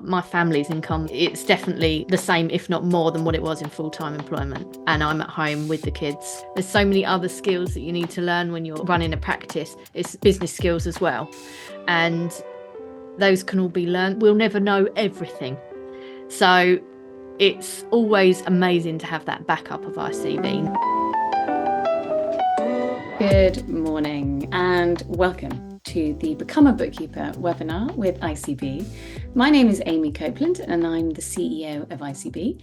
my family's income, it's definitely the same, if not more than what it was in full-time employment. And I'm at home with the kids. There's so many other skills that you need to learn when you're running a practice. It's business skills as well. And those can all be learned. We'll never know everything. So it's always amazing to have that backup of ICB. Good morning and welcome to the Become a Bookkeeper webinar with ICB. My name is Ami Copeland and I'm the CEO of ICB,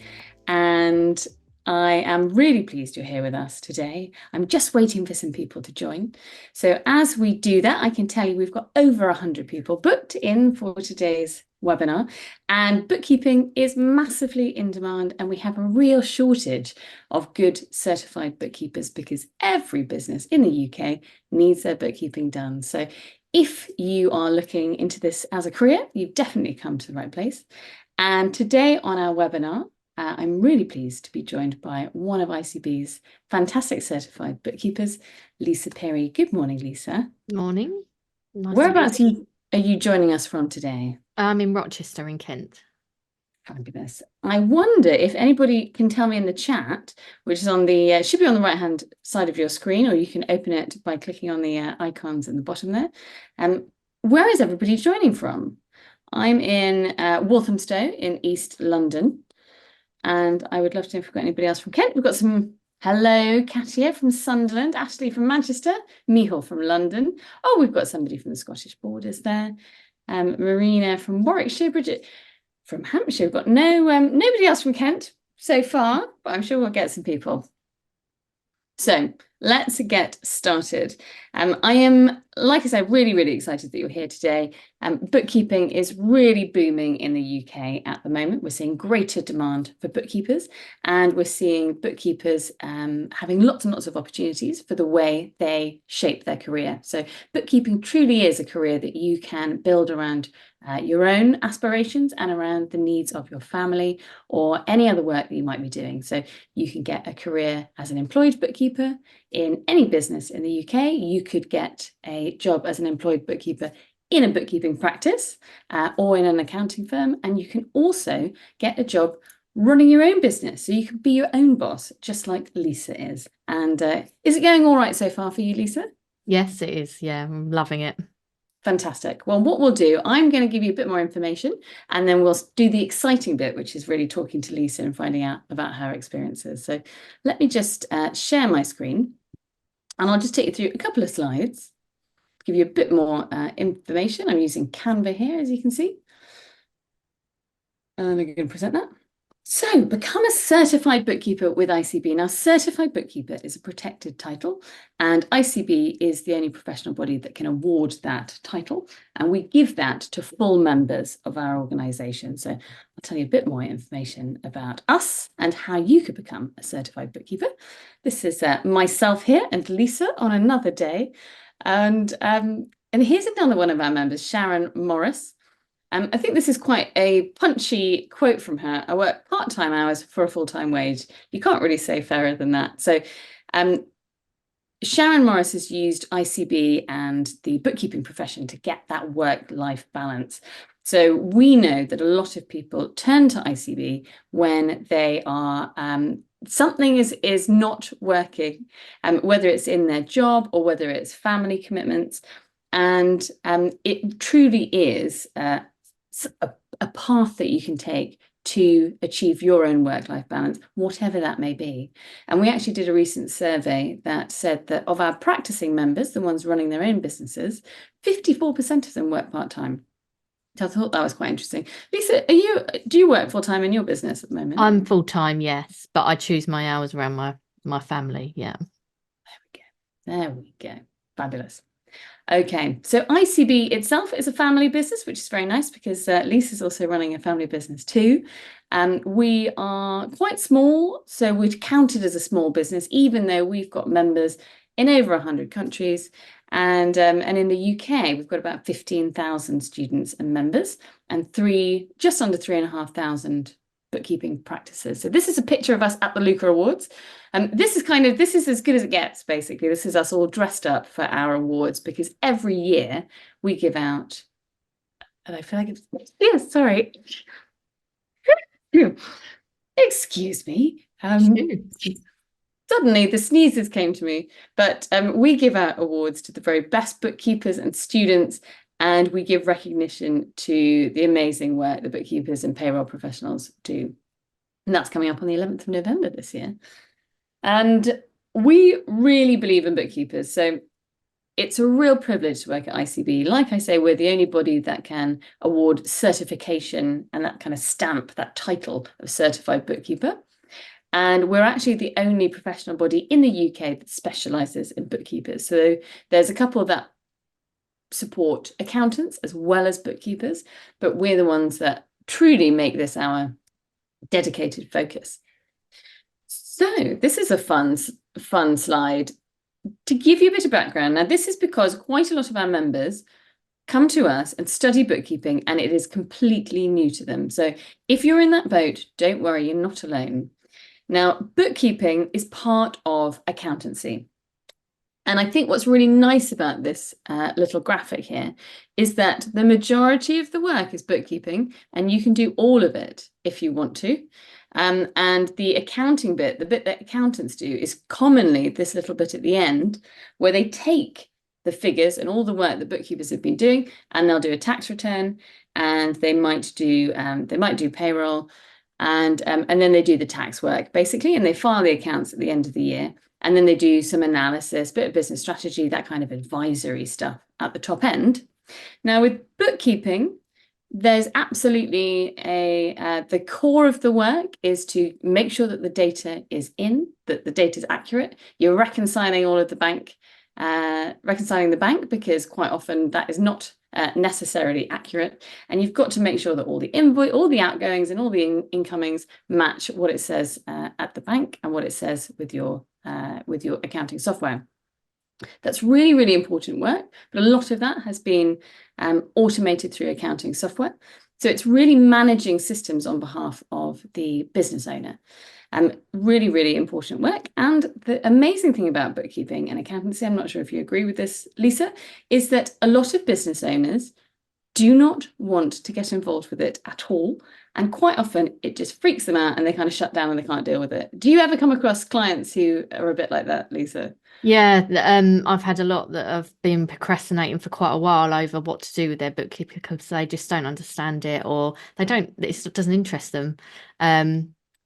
and I am really pleased you're here with us today. I'm just waiting for some people to join. So as we do that, I can tell you we've got over 100 people booked in for today's webinar, and bookkeeping is massively in demand, and we have a real shortage of good certified bookkeepers because every business in the UK needs their bookkeeping done. So if you are looking into this as a career, you've definitely come to the right place. And today on our webinar, I'm really pleased to be joined by one of ICB's fantastic certified bookkeepers, Lisa Pirie. Good morning, Lisa. Morning. Nice. Whereabouts are you joining us from today? I'm in Rochester in Kent. Fabulous. I wonder if anybody can tell me in the chat, which is on the should be on the right hand side of your screen, or you can open it by clicking on the icons in the bottom there. Where is everybody joining from? I'm in Walthamstow in East London, and I would love to know if we've got anybody else from Kent. We've got some. Hello, Katia from Sunderland, Ashley from Manchester, Mihal from London. Oh, we've got somebody from the Scottish borders there. Marina from Warwickshire, Bridget from Hampshire. We've got nobody else from Kent so far, but I'm sure we'll get some people. So let's get started. I am, like I said, really, really excited that you're here today. Bookkeeping is really booming in the UK at the moment. We're seeing greater demand for bookkeepers, and we're seeing bookkeepers having lots and lots of opportunities for the way they shape their career. So bookkeeping truly is a career that you can build around your own aspirations and around the needs of your family or any other work that you might be doing. So you can get a career as an employed bookkeeper in any business in the UK. You could get a job as an employed bookkeeper in a bookkeeping practice or in an accounting firm. And you can also get a job running your own business. So you can be your own boss, just like Lisa is. And is it going all right so far for you, Lisa? Yes, it is. Yeah, I'm loving it. Fantastic. Well, what we'll do, I'm going to give you a bit more information, and then we'll do the exciting bit, which is really talking to Lisa and finding out about her experiences. So let me just share my screen, and I'll just take you through a couple of slides, give you a bit more information. I'm using Canva here, as you can see. And I'm going to present that. So, become a certified bookkeeper with ICB. Now, certified bookkeeper is a protected title, and ICB is the only professional body that can award that title, and we give that to full members of our organisation. So, I'll tell you a bit more information about us and how you could become a certified bookkeeper. This is myself here and Lisa on another day, and here's another one of our members, Sharon Morris. I think this is quite a punchy quote from her. I work part-time hours for a full-time wage. You can't really say fairer than that. So Sharon Morris has used ICB and the bookkeeping profession to get that work-life balance. So we know that a lot of people turn to ICB when they are something is not working, whether it's in their job or whether it's family commitments. And it truly is a path that you can take to achieve your own work-life balance, whatever that may be. And we actually did a recent survey that said that of our practicing members, the ones running their own businesses, 54% of them work part-time. So I thought that was quite interesting. Lisa, do you work full-time in your business at the moment? I'm full-time, yes, but I choose my hours around my family. Yeah. There we go. Fabulous. Okay, so ICB itself is a family business, which is very nice because Lisa's also running a family business too. We are quite small, so we're counted as a small business, even though we've got members in over 100 countries. And in the UK, we've got about 15,000 students and members, and just under 3,500 bookkeeping practices. So this is a picture of us at the Luca Awards. This is as good as it gets, basically. This is us all dressed up for our awards because every year we give out And I feel like it's, yeah, sorry. Excuse me. Suddenly the sneezes came to me, but we give out awards to the very best bookkeepers and students, and we give recognition to the amazing work the bookkeepers and payroll professionals do. And that's coming up on the 11th of November this year. And we really believe in bookkeepers. So it's a real privilege to work at ICB. Like I say, we're the only body that can award certification and that kind of stamp, that title of Certified Bookkeeper. And we're actually the only professional body in the UK that specialises in bookkeepers. So there's a couple that support accountants as well as bookkeepers, but we're the ones that truly make this our dedicated focus. So this is a fun slide to give you a bit of background. Now, this is because quite a lot of our members come to us and study bookkeeping, and it is completely new to them. So if you're in that boat, don't worry, you're not alone. Now, bookkeeping is part of accountancy. And I think what's really nice about this little graphic here is that the majority of the work is bookkeeping, and you can do all of it if you want to. And the accounting bit, the bit that accountants do, is commonly this little bit at the end where they take the figures and all the work the bookkeepers have been doing, and they'll do a tax return, and they might do payroll, and then they do the tax work basically, and they file the accounts at the end of the year, and then they do some analysis, bit of business strategy, that kind of advisory stuff at the top end. Now with bookkeeping, there's absolutely the core of the work is to make sure that the data is in, that the data is accurate. You're reconciling all of the bank, reconciling the bank, because quite often that is not necessarily accurate, and you've got to make sure that all the invoice, all the outgoings, and all the incomings match what it says at the bank and what it says with your accounting software. That's really, really important work, but a lot of that has been automated through accounting software. So it's really managing systems on behalf of the business owner. Really, really important work. And the amazing thing about bookkeeping and accountancy, I'm not sure if you agree with this, Lisa, is that a lot of business owners do not want to get involved with it at all. And quite often it just freaks them out and they kind of shut down and they can't deal with it. Do you ever come across clients who are a bit like that, Lisa? Yeah, I've had a lot that have been procrastinating for quite a while over what to do with their bookkeeper because they just don't understand it, or it doesn't interest them.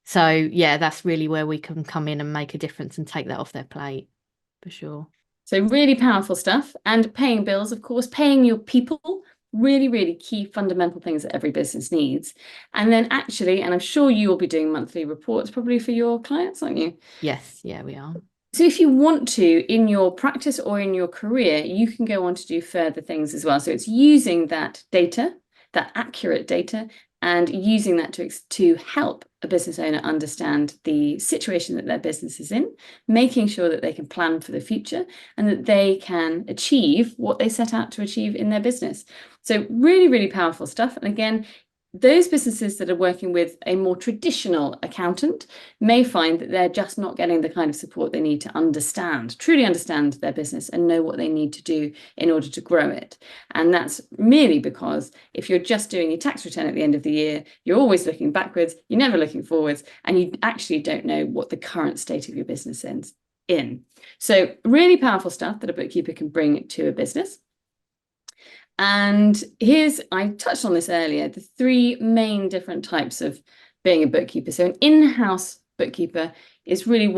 So yeah, that's really where we can come in and make a difference and take that off their plate, for sure. So really powerful stuff. And paying bills, of course, paying your people, really, really key fundamental things that every business needs. And then actually, and I'm sure you will be doing monthly reports probably for your clients, aren't you? Yes, yeah, we are. So if you want to, in your practice or in your career, you can go on to do further things as well. So it's using that data, that accurate data, and using that to help a business owner understand the situation that their business is in, making sure that they can plan for the future and that they can achieve what they set out to achieve in their business. So really, really powerful stuff. And again, those businesses that are working with a more traditional accountant may find that they're just not getting the kind of support they need to truly understand their business and know what they need to do in order to grow it. And that's merely because if you're just doing your tax return at the end of the year, you're always looking backwards, you're never looking forwards, and you actually don't know what the current state of your business is in. So really powerful stuff that a bookkeeper can bring to a business. And I touched on this earlier, the three main different types of being a bookkeeper. So an in-house bookkeeper is really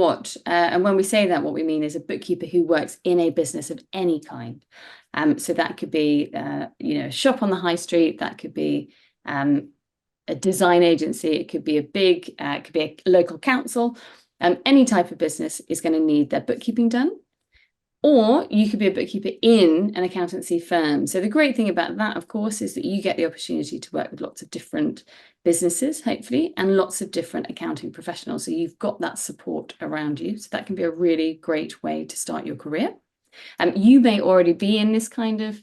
and when we say that, what we mean is a bookkeeper who works in a business of any kind. So that could be, a shop on the high street, that could be a design agency, it could be it could be a local council. Any type of business is going to need their bookkeeping done. Or you could be a bookkeeper in an accountancy firm. So the great thing about that, of course, is that you get the opportunity to work with lots of different businesses, hopefully, and lots of different accounting professionals. So you've got that support around you. So that can be a really great way to start your career. You may already be in this kind of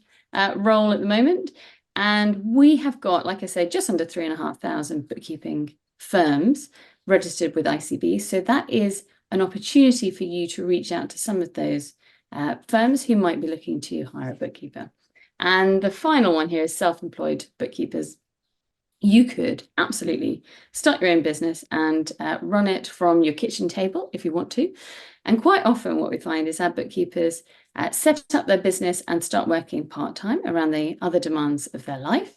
role at the moment. And we have got, like I said, just under 3,500 bookkeeping firms registered with ICB. So that is an opportunity for you to reach out to some of those firms who might be looking to hire a bookkeeper. And the final one here is self-employed bookkeepers. You could absolutely start your own business and run it from your kitchen table if you want to. And quite often what we find is our bookkeepers set up their business and start working part-time around the other demands of their life,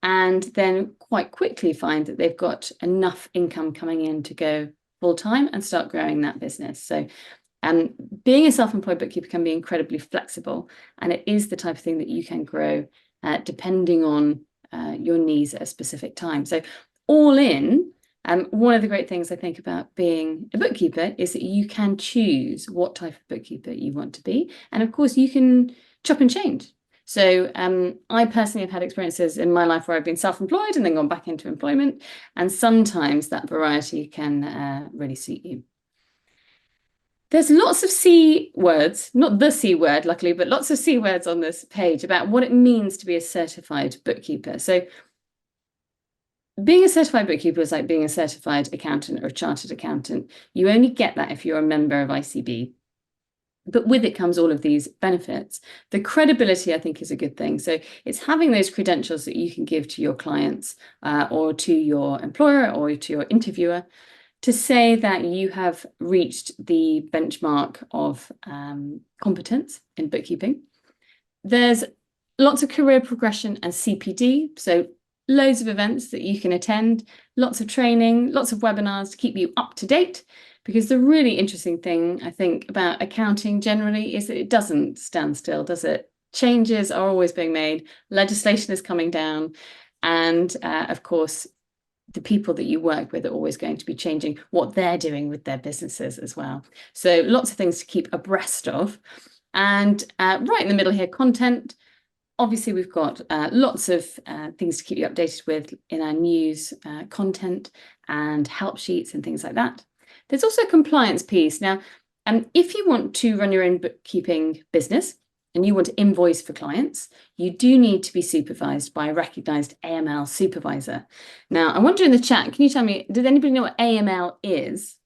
and then quite quickly find that they've got enough income coming in to go full-time and start growing that business. So being a self-employed bookkeeper can be incredibly flexible, and it is the type of thing that you can grow depending on your needs at a specific time. So all in, one of the great things I think about being a bookkeeper is that you can choose what type of bookkeeper you want to be. And of course, you can chop and change. So I personally have had experiences in my life where I've been self-employed and then gone back into employment. And sometimes that variety can really suit you. There's lots of C words, not the C word, luckily, but lots of C words on this page about what it means to be a certified bookkeeper. So being a certified bookkeeper is like being a certified accountant or a chartered accountant. You only get that if you're a member of ICB. But with it comes all of these benefits. The credibility, I think, is a good thing. So it's having those credentials that you can give to your clients or to your employer or to your interviewer to say that you have reached the benchmark of competence in bookkeeping. There's lots of career progression and CPD, so loads of events that you can attend, lots of training, lots of webinars to keep you up to date, because the really interesting thing, I think, about accounting generally is that it doesn't stand still, does it? Changes are always being made, legislation is coming down, and of course, the people that you work with are always going to be changing what they're doing with their businesses as well. So lots of things to keep abreast of. And right in the middle here, content. Obviously, we've got lots of things to keep you updated with in our news content and help sheets and things like that. There's also a compliance piece. Now, if you want to run your own bookkeeping business and you want to invoice for clients, you do need to be supervised by a recognised AML supervisor. Now, I wonder in the chat, can you tell me, did anybody know what AML is?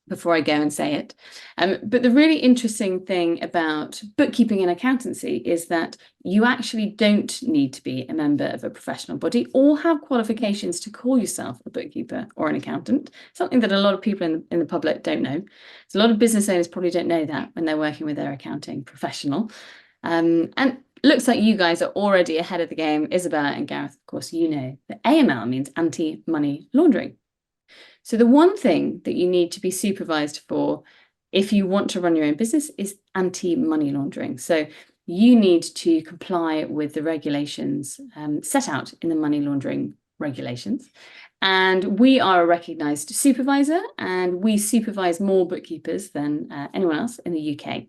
Before I go and say it. But the really interesting thing about bookkeeping and accountancy is that you actually don't need to be a member of a professional body or have qualifications to call yourself a bookkeeper or an accountant, something that a lot of people in the public don't know. So a lot of business owners probably don't know that when they're working with their accounting professional. And looks like you guys are already ahead of the game. Isabella and Gareth, of course, you know that AML means anti-money laundering. So the one thing that you need to be supervised for if you want to run your own business is anti-money laundering. So you need to comply with the regulations set out in the money laundering regulations. And we are a recognised supervisor, and we supervise more bookkeepers than anyone else in the UK.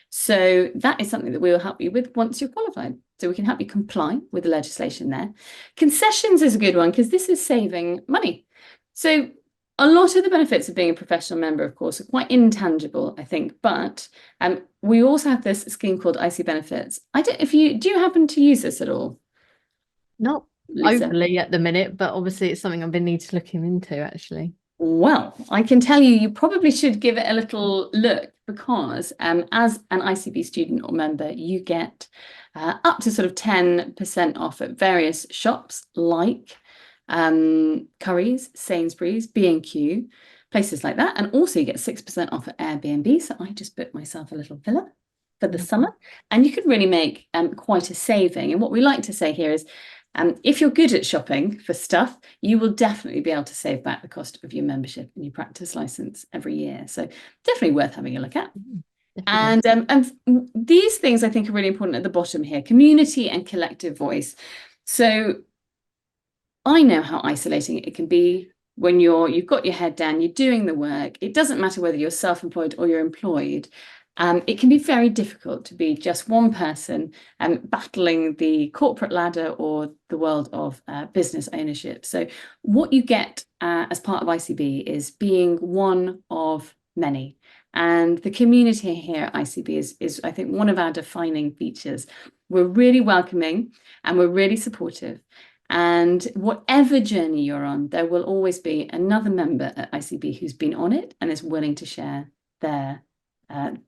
So that is something that we will help you with once you're qualified. So we can help you comply with the legislation there. Concessions is a good one because this is saving money. So a lot of the benefits of being a professional member, of course, are quite intangible, I think, but we also have this scheme called IC Benefits. Do you happen to use this at all? Not Lisa? overly at the minute, but obviously it's something I've been needing to look into actually. Well, I can tell you probably should give it a little look because as an ICB student or member, you get up to sort of 10% off at various shops like Currys, Sainsbury's, B&Q, places like that. And also you get 6% off at Airbnb. So I just booked myself a little villa for the summer, and you could really make quite a saving. And what we like to say here is if you're good at shopping for stuff, you will definitely be able to save back the cost of your membership and your practice license every year. So definitely worth having a look at. And these things I think are really important at the bottom here: community and collective voice. So I know how isolating it can be when you've got your head down, you're doing the work. It doesn't matter whether you're self-employed or you're employed. It can be very difficult to be just one person battling the corporate ladder or the world of business ownership. So what you get as part of ICB is being one of many. And the community here at ICB is, I think, one of our defining features. We're really welcoming and we're really supportive. And whatever journey you're on, there will always be another member at ICB who's been on it and is willing to share their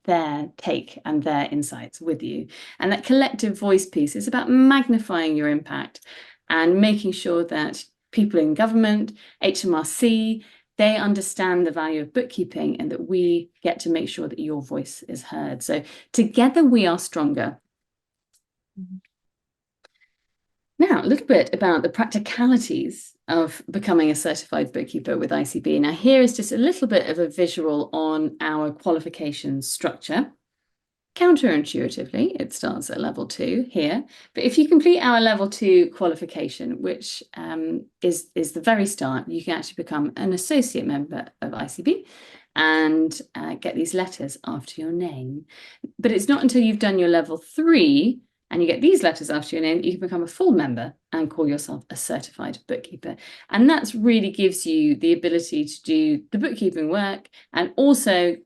their take and their insights with you. And that collective voice piece is about magnifying your impact and making sure that people in government, HMRC, they understand the value of bookkeeping and that we get to make sure that your voice is heard. So together we are stronger. Now, a little bit about the practicalities of becoming a certified bookkeeper with ICB. Now, here is just a little bit of a visual on our qualification structure. Counterintuitively, it starts at level 2 here, but if you complete our level 2 qualification, which is the very start, you can actually become an associate member of ICB and get these letters after your name. But it's not until you've done your level 3 and you get these letters after your name that you can become a full member and call yourself a certified bookkeeper. And that really gives you the ability to do the bookkeeping work and also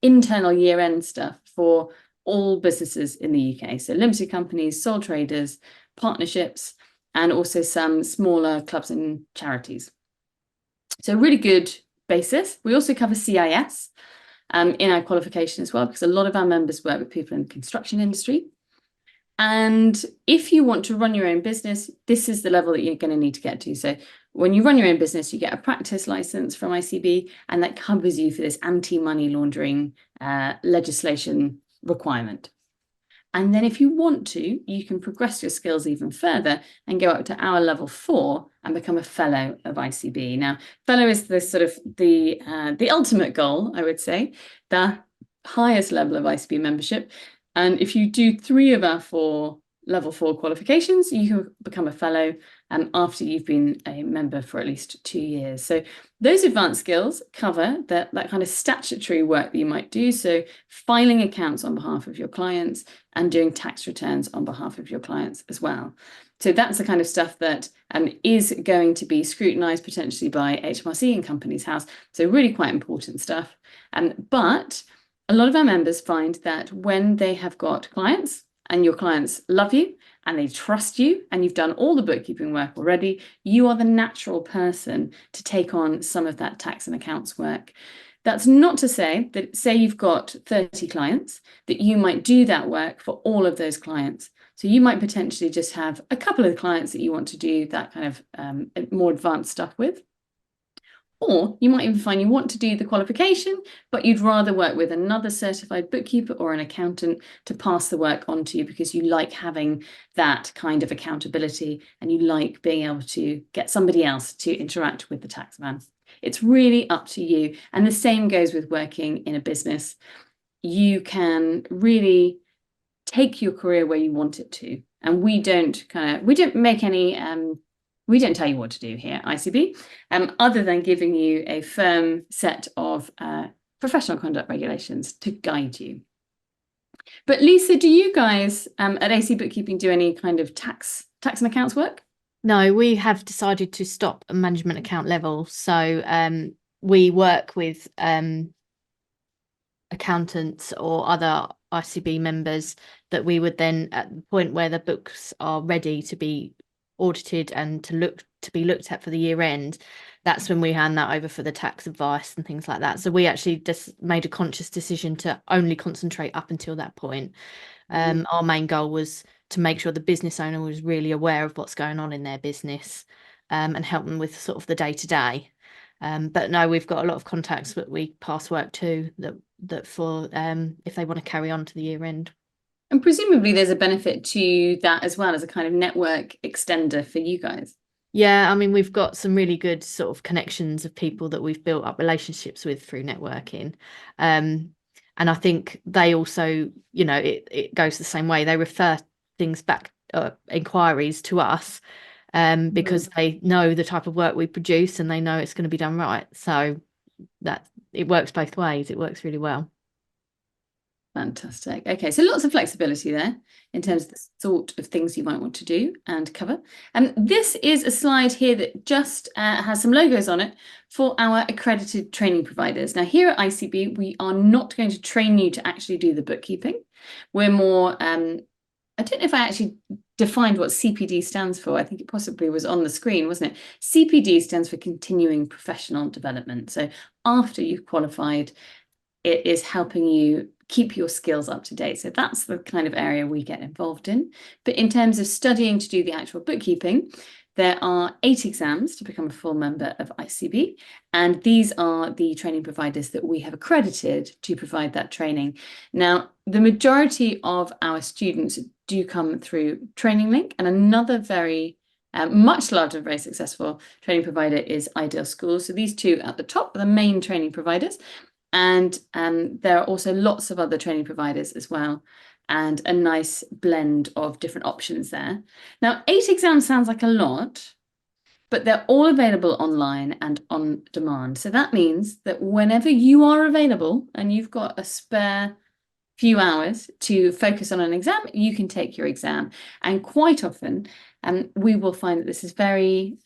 internal year-end stuff for all businesses in the UK. So limited companies, sole traders, partnerships, and also some smaller clubs and charities. So really good basis. We also cover CIS in our qualification as well, because a lot of our members work with people in the construction industry. And if you want to run your own business, this is the level that you're going to need to get to. So when you run your own business, you get a practice license from ICB, and that covers you for this anti-money laundering legislation requirement. And then if you want to, you can progress your skills even further and go up to our level 4 and become a fellow of ICB. Now, fellow is the sort of the ultimate goal, I would say, the highest level of ICB membership. And if you do 3 of our 4 level 4 qualifications, you can become a fellow after you've been a member for at least 2 years. So those advanced skills cover that kind of statutory work that you might do. So filing accounts on behalf of your clients and doing tax returns on behalf of your clients as well. So that's the kind of stuff that is going to be scrutinised potentially by HMRC and Companies House. So really quite important stuff. But a lot of our members find that when they have got clients and your clients love you and they trust you and you've done all the bookkeeping work already, you are the natural person to take on some of that tax and accounts work. That's not to say that, say you've got 30 clients, that you might do that work for all of those clients. So you might potentially just have a couple of clients that you want to do that kind of more advanced stuff with. Or you might even find you want to do the qualification, but you'd rather work with another certified bookkeeper or an accountant to pass the work on to you because you like having that kind of accountability and you like being able to get somebody else to interact with the taxman. It's really up to you. And the same goes with working in a business. You can really take your career where you want it to. And we don't make any we don't tell you what to do here at ICB, other than giving you a firm set of professional conduct regulations to guide you. But Lisa, do you guys at Acey Bookkeeping do any kind of tax and accounts work? No, we have decided to stop at management account level. So we work with accountants or other ICB members that we would then, at the point where the books are ready to be audited and to be looked at for the year end, that's when we hand that over for the tax advice and things like that. So we actually just made a conscious decision to only concentrate up until that point. Our main goal was to make sure the business owner was really aware of what's going on in their business and help them with sort of the day-to-day. But no, we've got a lot of contacts that we pass work to that for if they want to carry on to the year end. And presumably there's a benefit to that as well as a kind of network extender for you guys. Yeah, I mean, we've got some really good sort of connections of people that we've built up relationships with through networking. And I think they also, you know, it goes the same way. They refer things back, inquiries to us because they know the type of work we produce and they know it's going to be done right. So that it works both ways. It works really well. Fantastic. Okay, so lots of flexibility there in terms of the sort of things you might want to do and cover. And this is a slide here that just has some logos on it for our accredited training providers. Now, here at ICB, we are not going to train you to actually do the bookkeeping. We're more, I don't know if I actually defined what CPD stands for. I think it possibly was on the screen, wasn't it? CPD stands for Continuing Professional Development. So after you've qualified, it is helping you keep your skills up to date. So that's the kind of area we get involved in. But in terms of studying to do the actual bookkeeping, there are 8 exams to become a full member of ICB, and these are the training providers that we have accredited to provide that training. Now, the majority of our students do come through Training Link, and another very much larger, very successful training provider is Ideal Schools. So these two at the top are the main training providers, and there are also lots of other training providers as well, and a nice blend of different options there. Now, 8 exams sounds like a lot, but they're all available online and on demand. So that means that whenever you are available and you've got a spare few hours to focus on an exam, you can take your exam. And quite often, we will find that this is very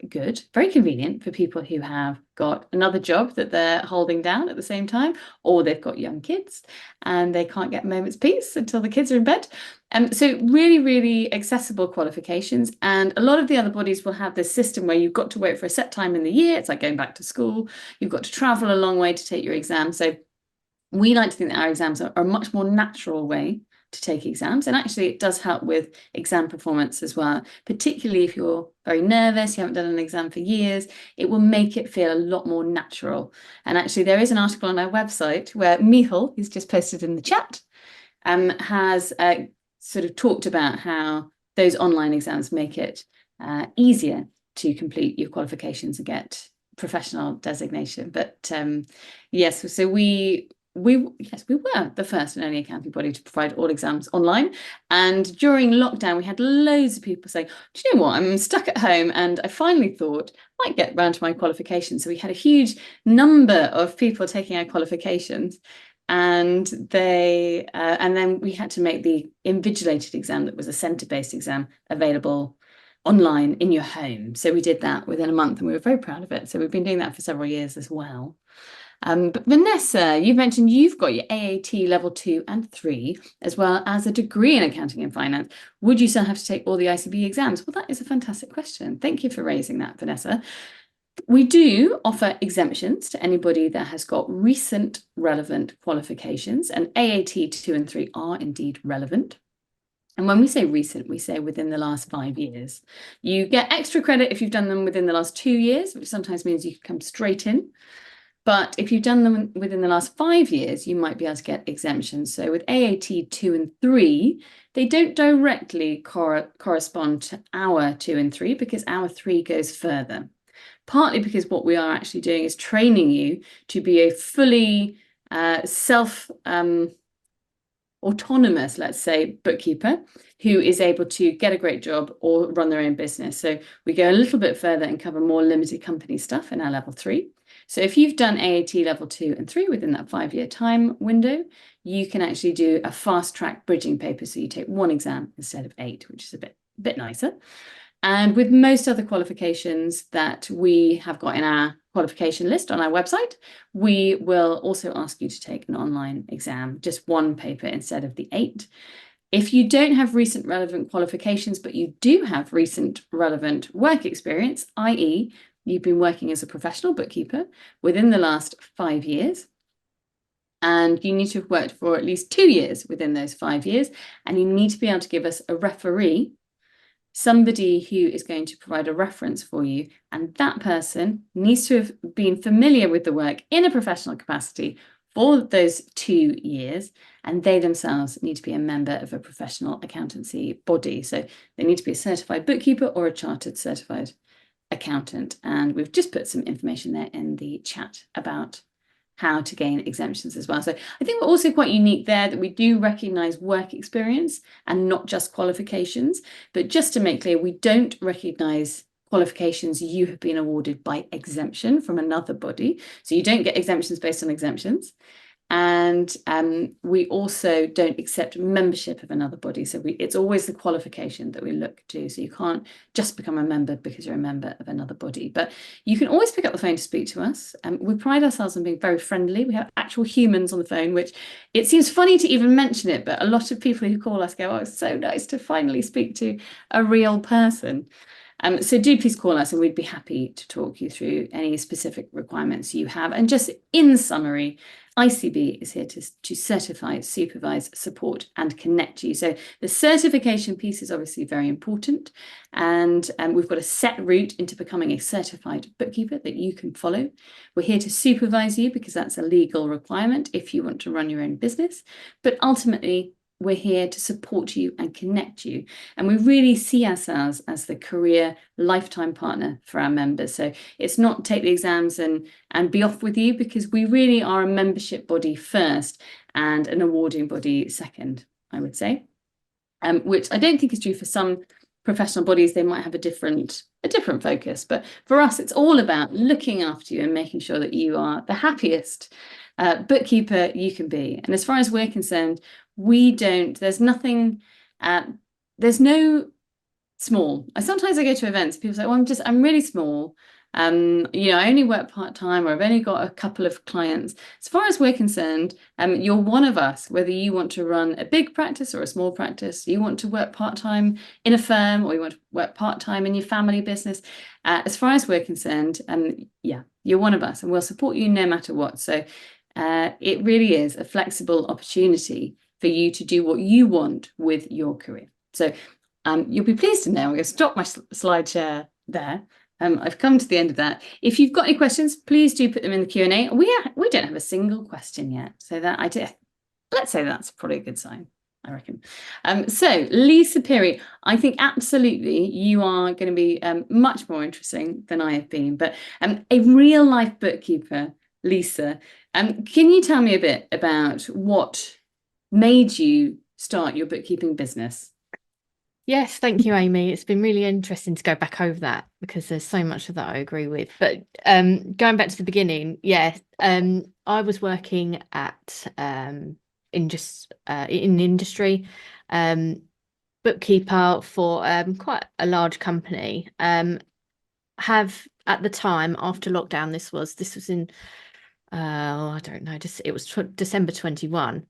good, very convenient for people who have got another job that they're holding down at the same time, or they've got young kids and they can't get a moment's peace until the kids are in bed. So really, really accessible qualifications. And a lot of the other bodies will have this system where you've got to wait for a set time in the year. It's like going back to school. You've got to travel a long way to take your exam. So we like to think that our exams are a much more natural way to take exams. And actually, it does help with exam performance as well, particularly if you're very nervous, you haven't done an exam for years, it will make it feel a lot more natural. And actually, there is an article on our website where Michal, who's just posted in the chat, has sort of talked about how those online exams make it easier to complete your qualifications and get professional designation. But yes, so we were the first and only accounting body to provide all exams online. And during lockdown, we had loads of people saying, do you know what, I'm stuck at home and I finally thought I might get round to my qualification. So we had a huge number of people taking our qualifications, and then we had to make the invigilated exam, that was a centre-based exam, available online in your home. So we did that within a month and we were very proud of it. So we've been doing that for several years as well. But Vanessa, you've mentioned you've got your AAT level 2 and 3, as well as a degree in accounting and finance. Would you still have to take all the ICB exams? Well, that is a fantastic question. Thank you for raising that, Vanessa. We do offer exemptions to anybody that has got recent relevant qualifications, and AAT 2 and 3 are indeed relevant. And when we say recent, we say within the last 5 years. You get extra credit if you've done them within the last 2 years, which sometimes means you can come straight in. But if you've done them within the last 5 years, you might be able to get exemptions. So with AAT 2 and 3, they don't directly correspond to our 2 and 3, because our 3 goes further. Partly because what we are actually doing is training you to be a fully autonomous, let's say, bookkeeper who is able to get a great job or run their own business. So we go a little bit further and cover more limited company stuff in our level 3. So if you've done AAT level 2 and 3 within that 5-year time window, you can actually do a fast track bridging paper. So you take 1 exam instead of 8, which is a bit nicer. And with most other qualifications that we have got in our qualification list on our website, we will also ask you to take an online exam, just 1 paper instead of the 8. If you don't have recent relevant qualifications, but you do have recent relevant work experience, i.e., you've been working as a professional bookkeeper within the last 5 years, and you need to have worked for at least 2 years within those 5 years, and you need to be able to give us a referee, somebody who is going to provide a reference for you, and that person needs to have been familiar with the work in a professional capacity for those 2 years, and they themselves need to be a member of a professional accountancy body. So they need to be a certified bookkeeper or a chartered certified accountant. And we've just put some information there in the chat about how to gain exemptions as well. So I think we're also quite unique there, that we do recognise work experience and not just qualifications. But just to make clear, we don't recognise qualifications you have been awarded by exemption from another body. So you don't get exemptions based on exemptions. And we also don't accept membership of another body. So it's always the qualification that we look to. So you can't just become a member because you're a member of another body. But you can always pick up the phone to speak to us. We pride ourselves on being very friendly. We have actual humans on the phone, which it seems funny to even mention it, but a lot of people who call us go, oh, it's so nice to finally speak to a real person. So do please call us and we'd be happy to talk you through any specific requirements you have. And just in summary, ICB is here to certify, supervise, support, and connect you. So the certification piece is obviously very important. And we've got a set route into becoming a certified bookkeeper that you can follow. We're here to supervise you because that's a legal requirement if you want to run your own business. But ultimately, we're here to support you and connect you. And we really see ourselves as the career lifetime partner for our members. So it's not take the exams and be off with you, because we really are a membership body first and an awarding body second, I would say, which I don't think is true for some professional bodies. They might have a different focus. But for us, it's all about looking after you and making sure that you are the happiest bookkeeper you can be. And as far as we're concerned, there's no small. Sometimes I go to events, people say, well, I'm really small. I only work part-time, or I've only got a couple of clients. As far as we're concerned, you're one of us, whether you want to run a big practice or a small practice, you want to work part-time in a firm, or you want to work part-time in your family business. As far as we're concerned, you're one of us, and we'll support you no matter what. So it really is a flexible opportunity for you to do what you want with your career. So you'll be pleased to know, I'm going to stop my slide share there. I've come to the end of that. If you've got any questions, please do put them in the Q&A. We don't have a single question yet, so let's say that's probably a good sign, I reckon. So Lisa Pirie, I think absolutely you are going to be much more interesting than I have been, but a real life bookkeeper, Lisa, can you tell me a bit about what made you start your bookkeeping business? Yes, thank you, Amy. It's been really interesting to go back over that, because there's so much of that I agree with. But going back to the beginning, I was working at in industry, bookkeeper for quite a large company. Have at the time, after lockdown, this was in I don't know, it was December 21.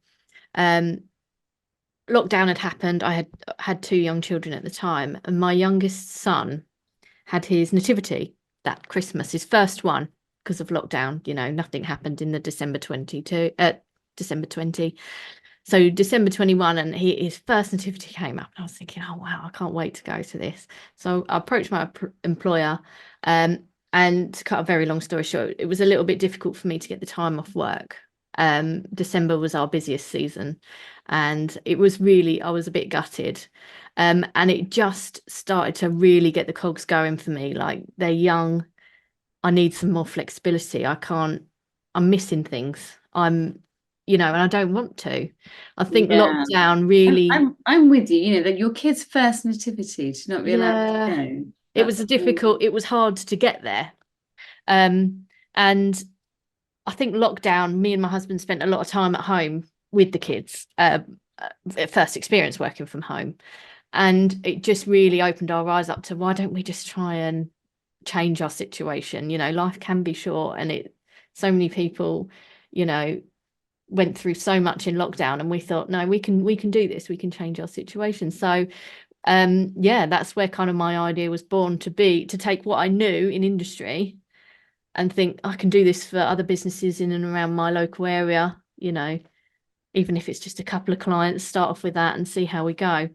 Lockdown had happened. I had two young children at the time, and my youngest son had his nativity that Christmas, his first one, because of lockdown. Nothing happened in the December 20. So December 21, and his first nativity came up, and I was thinking, oh wow, I can't wait to go to this. So I approached my employer, and to cut a very long story short, it was a little bit difficult for me to get the time off work. December was our busiest season, and I was a bit gutted. And it just started to really get the cogs going for me. Like, they're young, I need some more flexibility. I'm missing things. And I don't want to. I think lockdown really. I'm with you. That your kid's first nativity to not be allowed to go. It was hard to get there. And I think lockdown, me and my husband spent a lot of time at home with the kids, first experience working from home. And it just really opened our eyes up to, why don't we just try and change our situation? Life can be short, and so many people, went through so much in lockdown, and we thought, no, we can do this, we can change our situation. So that's where kind of my idea was born, to take what I knew in industry and think, I can do this for other businesses in and around my local area, even if it's just a couple of clients, start off with that and see how we go.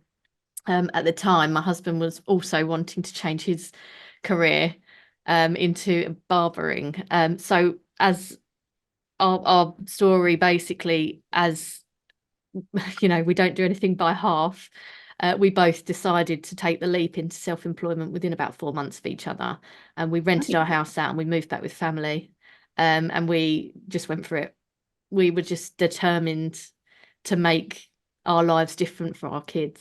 At the time, my husband was also wanting to change his career into barbering. So as our story, basically, as we don't do anything by half. We both decided to take the leap into self-employment within about 4 months of each other, and we rented our house out and we moved back with family, and we just went for it. We were just determined to make our lives different for our kids,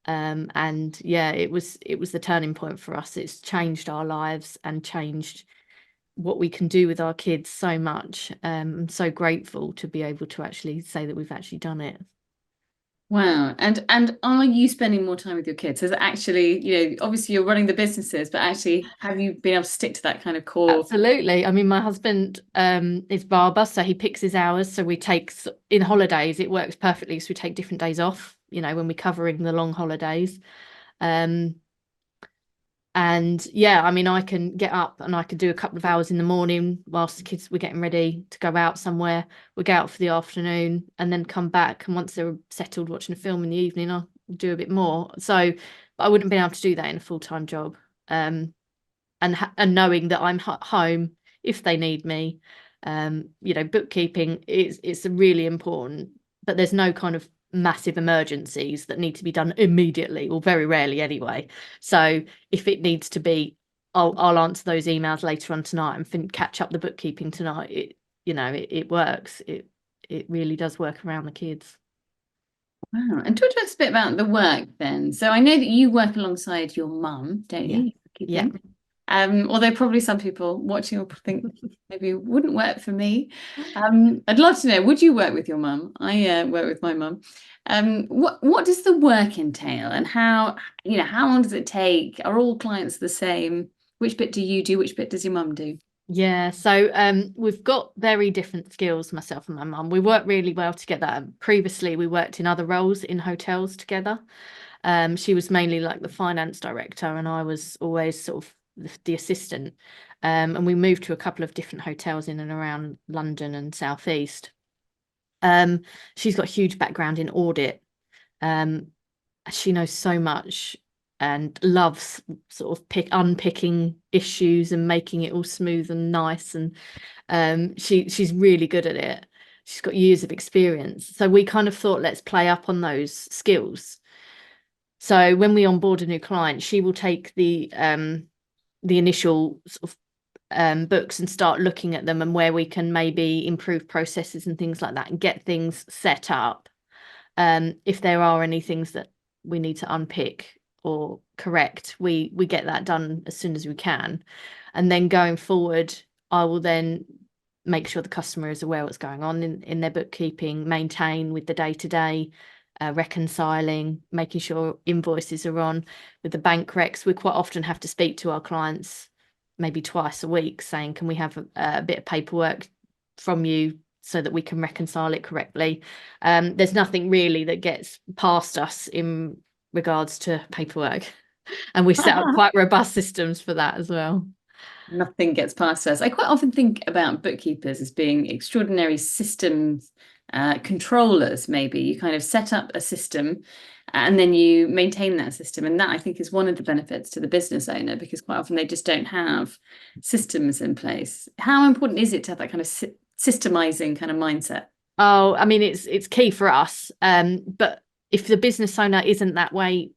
it was the turning point for us. It's changed our lives and changed what we can do with our kids so much. I'm so grateful to be able to actually say that we've actually done it. Wow. And are you spending more time with your kids? Has it actually, obviously you're running the businesses, but actually have you been able to stick to that kind of core? Absolutely. I mean, my husband is barber, so he picks his hours. So we take, in holidays, it works perfectly. So we take different days off, when we're covering the long holidays. And And yeah, I mean, I can get up and I could do a couple of hours in the morning whilst the kids were getting ready to go out somewhere. We go out for the afternoon and then come back. And once they're settled watching a film in the evening, I'll do a bit more. So I wouldn't have been able to do that in a full-time job. And knowing that I'm home if they need me. Bookkeeping it's really important, but there's no kind of massive emergencies that need to be done immediately, or very rarely anyway. So if it needs to be, I'll answer those emails later on tonight and catch up the bookkeeping tonight. It works. It really does work around the kids. Wow. And talk to us a bit about the work then. So I know that you work alongside your mum, don't you? Yeah. Although probably some people watching will think maybe it wouldn't work for me. I'd love to know, would you work with your mum? I work with my mum. What does the work entail, and how long does it take? Are all clients the same? Which bit do you do? Which bit does your mum do? Yeah, so we've got very different skills, myself and my mum. We work really well together. Previously, we worked in other roles in hotels together. She was mainly like the finance director, and I was always sort of the assistant. And we moved to a couple of different hotels in and around London and South East. She's got a huge background in audit. She knows so much and loves sort of unpicking issues and making it all smooth and nice. And she's really good at it. She's got years of experience. So we kind of thought, let's play up on those skills. So when we onboard a new client, she will take the initial sort of books and start looking at them and where we can maybe improve processes and things like that and get things set up. If there are any things that we need to unpick or correct, we get that done as soon as we can. And then going forward, I will then make sure the customer is aware what's going on in their bookkeeping, maintain with the day-to-day, reconciling, making sure invoices are on. With the bank recs, we quite often have to speak to our clients maybe twice a week saying, can we have a bit of paperwork from you so that we can reconcile it correctly? There's nothing really that gets past us in regards to paperwork. And we set up quite robust systems for that as well. Nothing gets past us. I quite often think about bookkeepers as being extraordinary systems controllers. Maybe you kind of set up a system and then you maintain that system, and that I think is one of the benefits to the business owner, because quite often they just don't have systems in place. How important is it to have that kind of systemizing kind of mindset? Oh, I mean, it's key for us. But if the business owner isn't that way,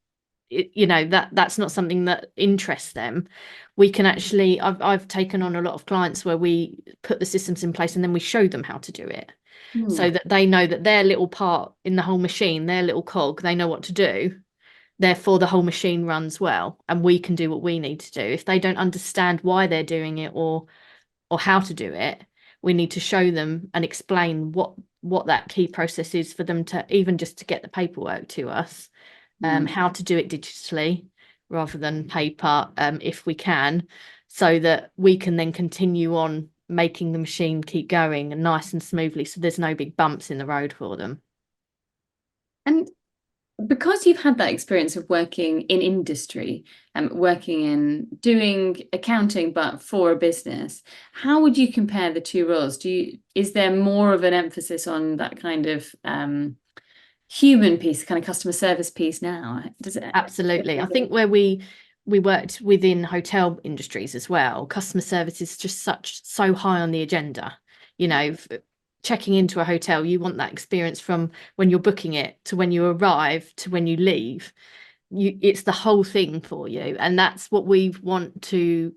that's not something that interests them. We can actually, I've taken on a lot of clients where we put the systems in place and then we show them how to do it, so that they know that their little part in the whole machine, their little cog, they know what to do. Therefore, the whole machine runs well, and we can do what we need to do. If they don't understand why they're doing it or how to do it, we need to show them and explain what that key process is for them to even just to get the paperwork to us. How to do it digitally rather than paper, if we can, so that we can then continue on making the machine keep going and nice and smoothly, so there's no big bumps in the road for them. And because you've had that experience of working in industry and working in doing accounting but for a business, how would you compare the two roles? Is there more of an emphasis on that kind of human piece, kind of customer service piece now? Does it? Absolutely. I think where we worked within hotel industries as well, customer service is just so high on the agenda. Checking into a hotel, you want that experience from when you're booking it to when you arrive to when you leave. It's the whole thing for you, and that's what we want to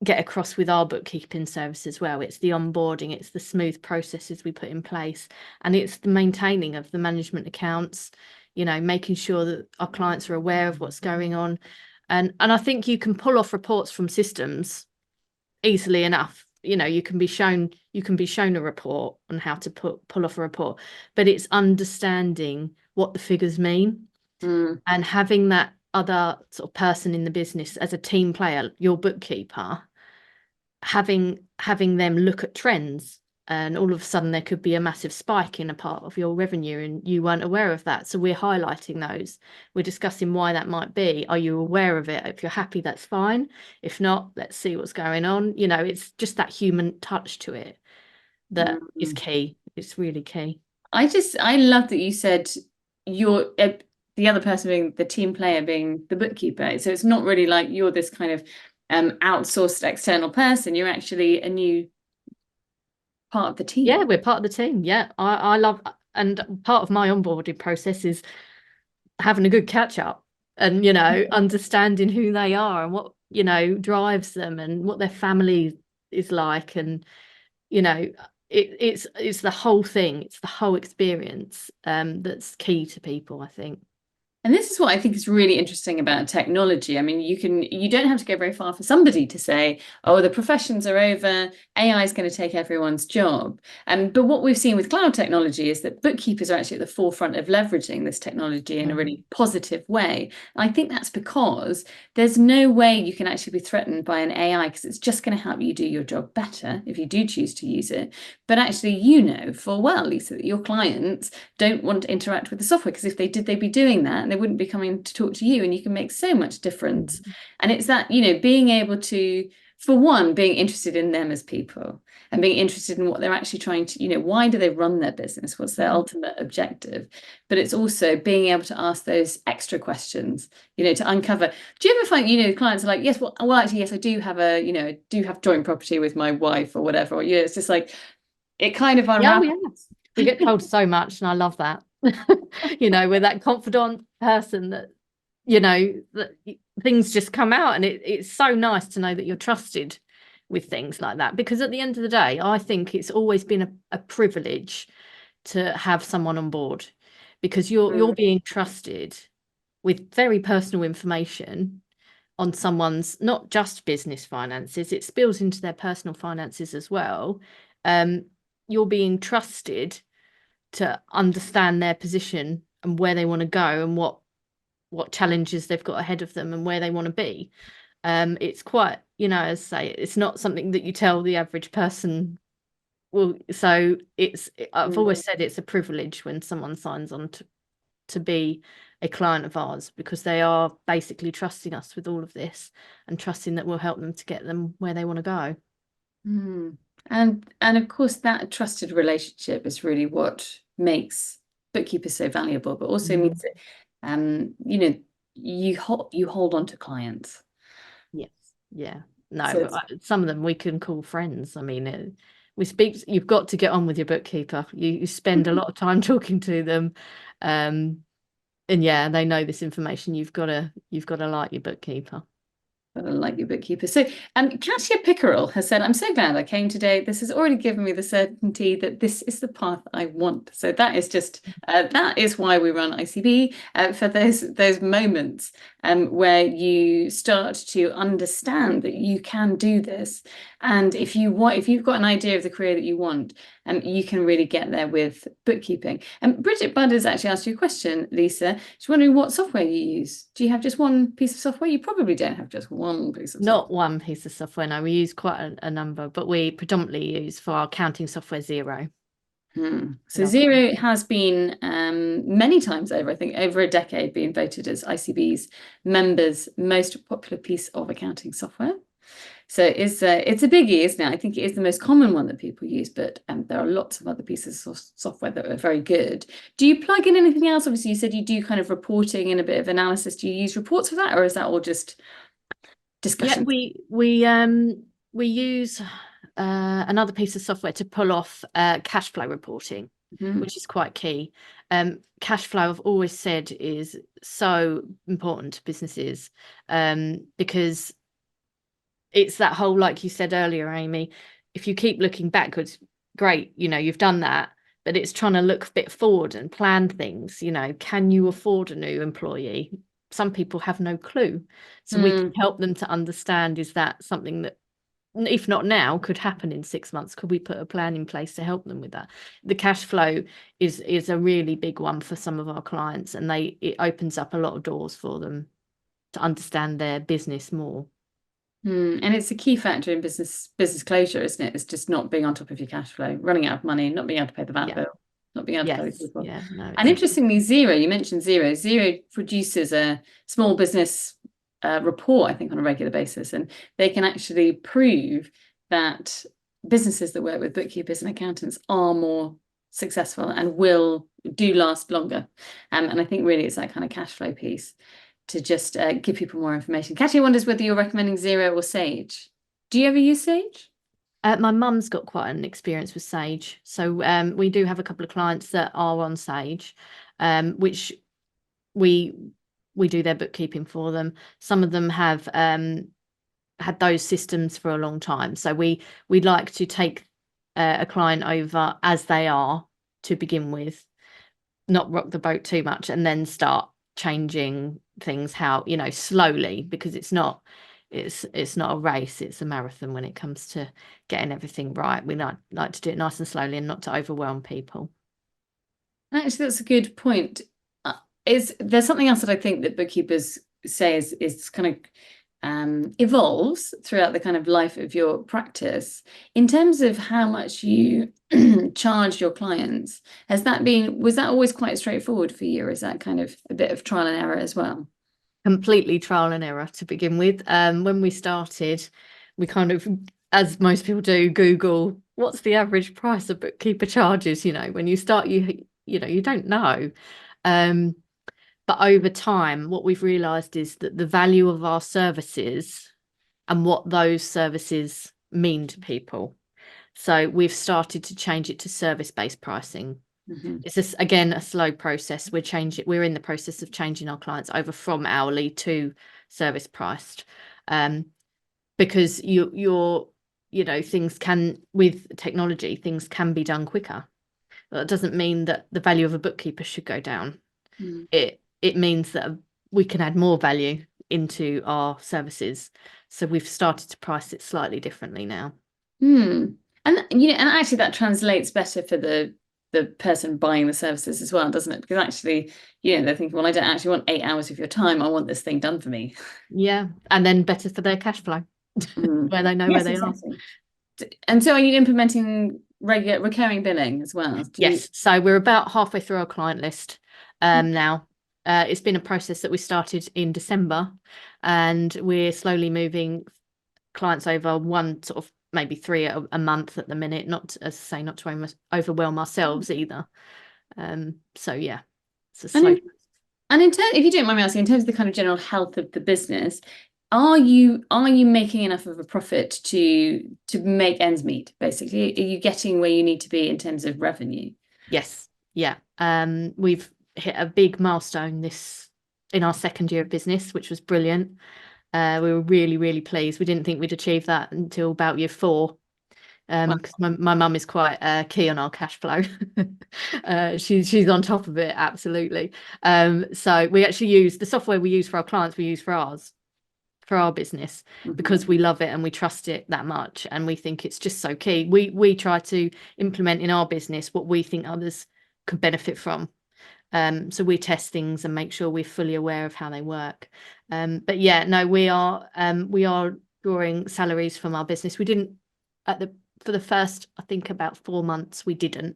get across with our bookkeeping service as well. It's the onboarding, it's the smooth processes we put in place, and it's the maintaining of the management accounts, making sure that our clients are aware of what's going on. And I think you can pull off reports from systems easily enough. You can be shown a report on how to pull off a report, but it's understanding what the figures mean and having that other sort of person in the business as a team player, your bookkeeper, having them look at trends and all of a sudden there could be a massive spike in a part of your revenue and you weren't aware of that. So we're highlighting those. We're discussing why that might be. Are you aware of it? If you're happy, that's fine. If not, let's see what's going on. You know, it's just that human touch to it that is key. It's really key. I love that you said you're the other person being the team player, being the bookkeeper. So it's not really like you're this kind of outsourced external person. You're actually a new part of the team. Yeah, we're part of the team. Yeah, I love, and part of my onboarding process is having a good catch up and, you know, understanding who they are and what, you know, drives them and what their family is like. And, you know, it's the whole thing. It's the whole experience that's key to people, I think. And this is what I think is really interesting about technology. I mean, you don't have to go very far for somebody to say, oh, the professions are over, AI is going to take everyone's job. But what we've seen with cloud technology is that bookkeepers are actually at the forefront of leveraging this technology in a really positive way. And I think that's because there's no way you can actually be threatened by an AI, because it's just going to help you do your job better if you do choose to use it. But actually, you know full well, Lisa, that your clients don't want to interact with the software, because if they did, they'd be doing that and they wouldn't be coming to talk to you, and you can make so much difference. And it's that, you know, being able to, for one, being interested in them as people and being interested in what they're actually trying to, you know, why do they run their business? What's their ultimate objective? But it's also being able to ask those extra questions, you know, to uncover. Do you ever find, you know, clients are like, yes, well, actually, yes, I do have you know, do have joint property with my wife or whatever. Or, you know, it's just like, it kind of unravels. We get told so much, and I love that. You know, we're that confidant person that, you know, that things just come out, and it's so nice to know that you're trusted with things like that, because at the end of the day, I think it's always been a privilege to have someone on board, because you're being trusted with very personal information on someone's not just business finances, it spills into their personal finances as well. You're being trusted to understand their position and where they want to go and what challenges they've got ahead of them and where they want to be. It's quite, you know, as I say, it's not something that you tell the average person. Well, so I've always said it's a privilege when someone signs on to be a client of ours, because they are basically trusting us with all of this and trusting that we'll help them to get them where they want to go. And of course, that trusted relationship is really what makes bookkeepers so valuable, but also means that you know, you hold on to clients. Yes, yeah. No, So some of them we can call friends. I mean, you've got to get on with your bookkeeper. You spend a lot of time talking to them, and yeah, they know this information. You've got to like your bookkeeper. like your bookkeeper. So, Katia Pickerel has said, I'm so glad I came today. This has already given me the certainty that this is the path I want. So that is just, that is why we run ICB, for those moments where you start to understand that you can do this. And if you've got an idea of the career that you want, you can really get there with bookkeeping. And Bridget Budd has actually asked you a question, Lisa. She's wondering what software you use. Do you have just one piece of software? You probably don't have just one piece of software. Not one piece of software, no. We use quite a number, but we predominantly use for our accounting software Xero. So Xero has been many times over, I think over a decade, being voted as ICB's members' most popular piece of accounting software. So it's a biggie, isn't it? I think it is the most common one that people use, but there are lots of other pieces of software that are very good. Do you plug in anything else? Obviously, you said you do kind of reporting and a bit of analysis. Do you use reports for that, or is that all just discussion? Yeah, we use another piece of software to pull off cash flow reporting, which is quite key. Cash flow, I've always said, is so important to businesses, because it's that whole, like you said earlier, Amy, if you keep looking backwards, great, you know, you've done that, but it's trying to look a bit forward and plan things. You know, can you afford a new employee? Some people have no clue. So we can help them to understand, is that something that, if not now, could happen in 6 months? Could we put a plan in place to help them with that? The cash flow is a really big one for some of our clients, and it opens up a lot of doors for them to understand their business more. And it's a key factor in business closure, isn't it? It's just not being on top of your cash flow, running out of money, not being able to pay the VAT Yeah. bill, not being able to pay Yes. people. Yeah. No, And it's interestingly, Xero, you mentioned Xero. Xero produces a small business report, I think, on a regular basis, and they can actually prove that businesses that work with bookkeepers and accountants are more successful and do last longer. And I think really it's that kind of cash flow piece to just give people more information. Katia wonders whether you're recommending Xero or Sage. Do you ever use Sage? my mum's got quite an experience with Sage, so we do have a couple of clients that are on Sage, which we do their bookkeeping for them. Some of them have had those systems for a long time, so we'd like to take a client over as they are to begin with, not rock the boat too much, and then start changing things how, slowly, because it's not a race, it's a marathon when it comes to getting everything right. We like to do it nice and slowly and not to overwhelm people. Actually, that's a good point. There's something else that I think that bookkeepers say is kind of evolves throughout the kind of life of your practice in terms of how much you charge your clients. Was that always quite straightforward for you, or is that kind of a bit of trial and error as well? Completely trial and error to begin with. When we started, we kind of, as most people do, Google what's the average price a bookkeeper charges. When you start, you don't know. But over time, what we've realized is that the value of our services and what those services mean to people. So we've started to change it to service-based pricing. It's just, again, a slow process. We're in the process of changing our clients over from hourly to service priced, because with technology, things can be done quicker. That doesn't mean that the value of a bookkeeper should go down. It means that we can add more value into our services. So we've started to price it slightly differently now. And actually that translates better for the person buying the services as well, doesn't it? Because actually, they're thinking, well, I don't actually want 8 hours of your time. I want this thing done for me. Yeah, and then better for their cash flow, where they know where they are. And so are you implementing recurring billing as well? Yes, so we're about halfway through our client list now. It's been a process that we started in December, and we're slowly moving clients over, one sort of maybe 3 a month at the minute, not, as I say, not to overwhelm ourselves either. So yeah, it's a slow. And if you don't mind me asking, in terms of the kind of general health of the business, are you making enough of a profit to make ends meet, basically? Are you getting where you need to be in terms of revenue? Yes. Yeah. We've hit a big milestone in our second year of business, which was brilliant. We were really, really pleased. We didn't think we'd achieve that until about year 4. Because my mum is quite key on our cash flow. She's on top of it, absolutely. So we actually use the software we use for our clients, we use for our business, because we love it and we trust it that much, and we think it's just so key. We try to implement in our business what we think others could benefit from. So we test things and make sure we're fully aware of how they work. But yeah, no, we are drawing salaries from our business. We didn't for the first, I think, about 4 months, we didn't.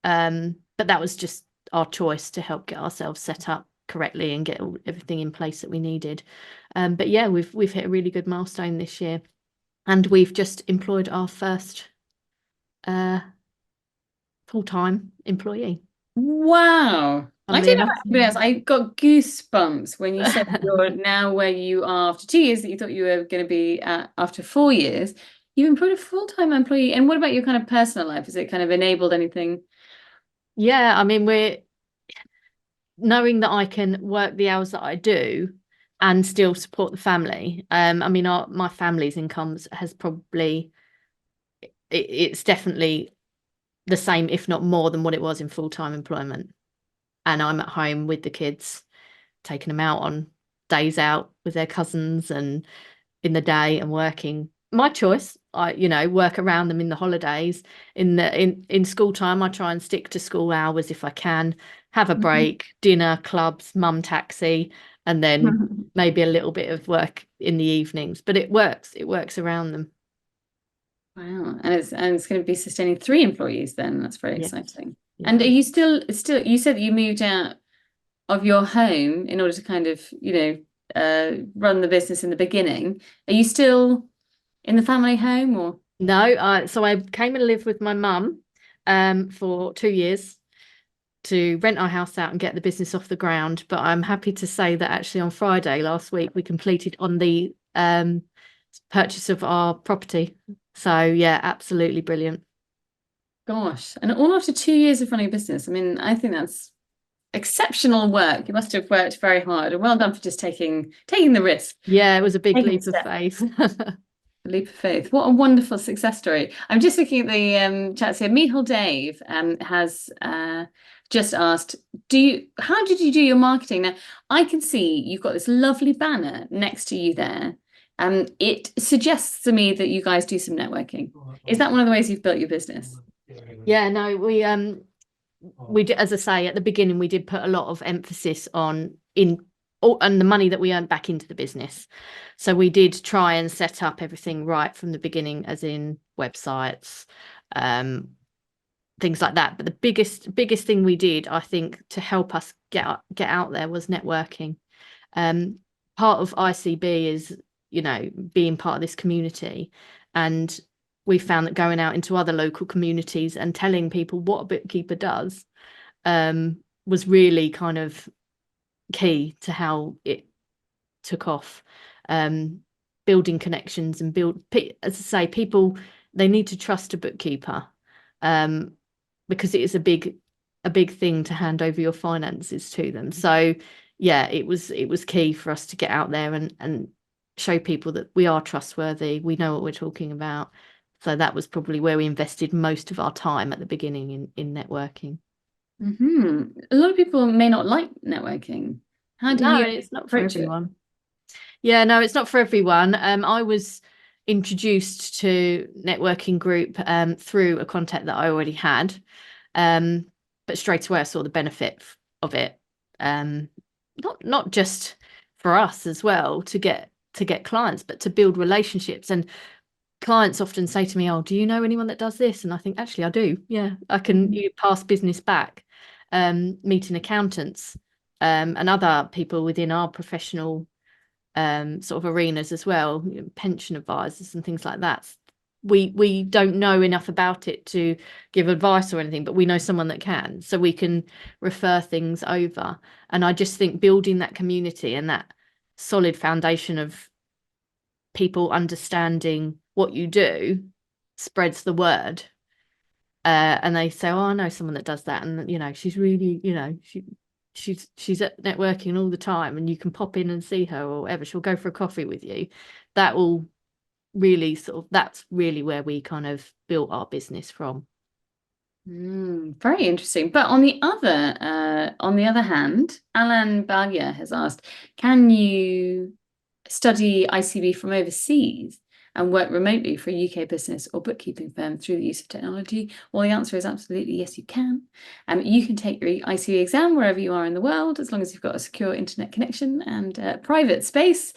But that was just our choice to help get ourselves set up correctly and get everything in place that we needed. But yeah, we've hit a really good milestone this year, and we've just employed our first full-time employee. Wow. I don't know Enough. about anybody else. I got goosebumps when you said you're now where you are after 2 years that you thought you were going to be at after 4 years. You employed a full-time employee. And what about your kind of personal life? Has it kind of enabled anything? Yeah, I mean, we're knowing that I can work the hours that I do and still support the family. I mean, my family's incomes has probably, it's definitely the same, if not more than what it was in full-time employment. And I'm at home with the kids, taking them out on days out with their cousins and in the day, and working. My choice. I work around them in the holidays. In school time, I try and stick to school hours if I can. Have a break, dinner, clubs, mum taxi, and then maybe a little bit of work in the evenings. But it works around them. Wow. And it's going to be sustaining 3 employees then. That's very Yes. exciting. Yeah. And are you still, you said that you moved out of your home in order to kind of, run the business in the beginning. Are you still in the family home or? No, so I came and lived with my mum for 2 years to rent our house out and get the business off the ground. But I'm happy to say that actually on Friday last week, we completed on the purchase of our property. So yeah, absolutely brilliant. Gosh, and all after 2 years of running a business. I mean, I think that's exceptional work. You must have worked very hard, and well done for just taking the risk. Yeah, it was a big Taking leap of faith. Leap of faith. What a wonderful success story. I'm just looking at the chats here. Mihal Dave has just asked, how did you do your marketing? Now, I can see you've got this lovely banner next to you there. It suggests to me that you guys do some networking. Is that one of the ways you've built your business? Yeah, no, we did, as I say, at the beginning, we did put a lot of emphasis on and the money that we earned back into the business. So we did try and set up everything right from the beginning, as in websites, things like that. But the biggest thing we did, I think, to help us get out there was networking. Part of ICB is, being part of this community, and we found that going out into other local communities and telling people what a bookkeeper does was really kind of key to how it took off. Building connections and as I say, people, they need to trust a bookkeeper because it is a big thing to hand over your finances to them. So yeah, it was key for us to get out there and show people that we are trustworthy, we know what we're talking about. So that was probably where we invested most of our time at the beginning in networking. A lot of people may not like networking. How do No, you it's not for approach it? everyone. Yeah, no, it's not for everyone. I was introduced to networking group through a contact that I already had, but straight away I saw the benefit of it. Not just for us as well to get clients, but to build relationships. And clients often say to me, "Oh, do you know anyone that does this?" And I think, actually, I do. Yeah, I can pass business back, meeting accountants and other people within our professional sort of arenas as well, pension advisors and things like that. We don't know enough about it to give advice or anything, but we know someone that can, so we can refer things over. And I just think building that community and that solid foundation of people understanding what you do spreads the word. And they say, "Oh, I know someone that does that, and she's really, she's at networking all the time, and you can pop in and see her or whatever. She'll go for a coffee with you." That will really that's really where we kind of built our business from. Very interesting. But on the other hand, Alan Balya has asked, can you study ICB from overseas and work remotely for a UK business or bookkeeping firm through the use of technology? Well, the answer is absolutely yes, you can. You can take your ICB exam wherever you are in the world, as long as you've got a secure internet connection and private space.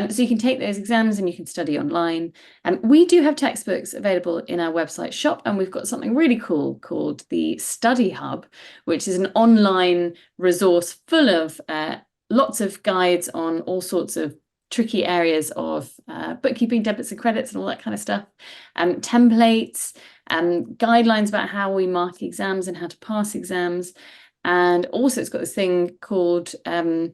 So you can take those exams and you can study online. We do have textbooks available in our website shop, and we've got something really cool called the Study Hub, which is an online resource full of lots of guides on all sorts of tricky areas of bookkeeping, debits and credits and all that kind of stuff, templates, guidelines about how we mark exams and how to pass exams. And also it's got this thing called the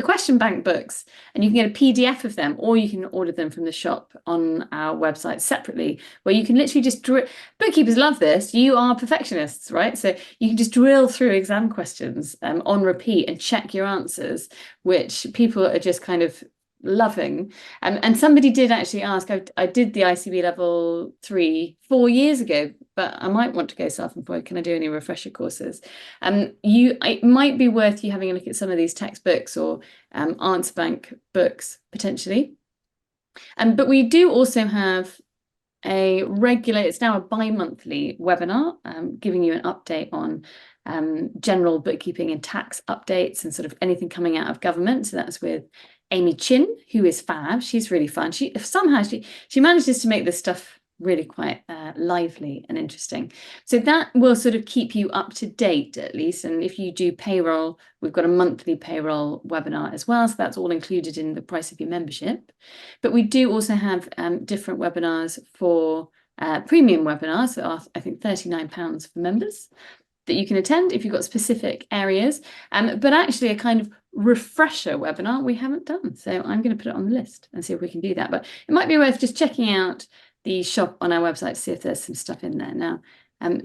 question bank books, and you can get a PDF of them, or you can order them from the shop on our website separately, where you can literally just bookkeepers love this. You are perfectionists, right? So you can just drill through exam questions on repeat and check your answers, which people are just kind of loving. And somebody did actually ask, I did the ICB level 3 4 years ago, but I might want to go self-employed. Can I do any refresher courses? It might be worth you having a look at some of these textbooks or answer bank books potentially. But we do also have it's now a bi-monthly webinar, giving you an update on general bookkeeping and tax updates and sort of anything coming out of government. So that's with Amy Chin, who is fab. She's really fun. She manages to make this stuff really quite lively and interesting. So that will sort of keep you up to date at least. And if you do payroll, we've got a monthly payroll webinar as well. So that's all included in the price of your membership. But we do also have different webinars for premium webinars that are, I think, £39 for members that you can attend if you've got specific areas. But actually a kind of refresher webinar we haven't done. So I'm going to put it on the list and see if we can do that. But it might be worth just checking out the shop on our website to see if there's some stuff in there. Now,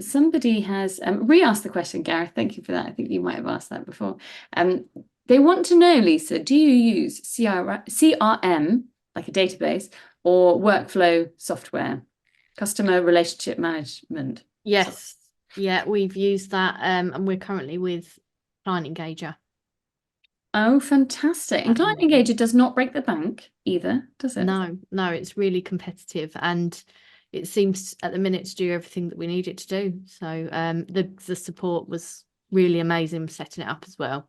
somebody has re-asked the question, Gareth. Thank you for that. I think you might have asked that before. They want to know, Lisa, do you use CRM, like a database, or workflow software, customer relationship management? Yes. Yeah, we've used that, and we're currently with Client Engager. Oh, fantastic. And Client Engager does not break the bank either, does it? No, it's really competitive, and it seems at the minute to do everything that we need it to do. So the support was really amazing setting it up as well.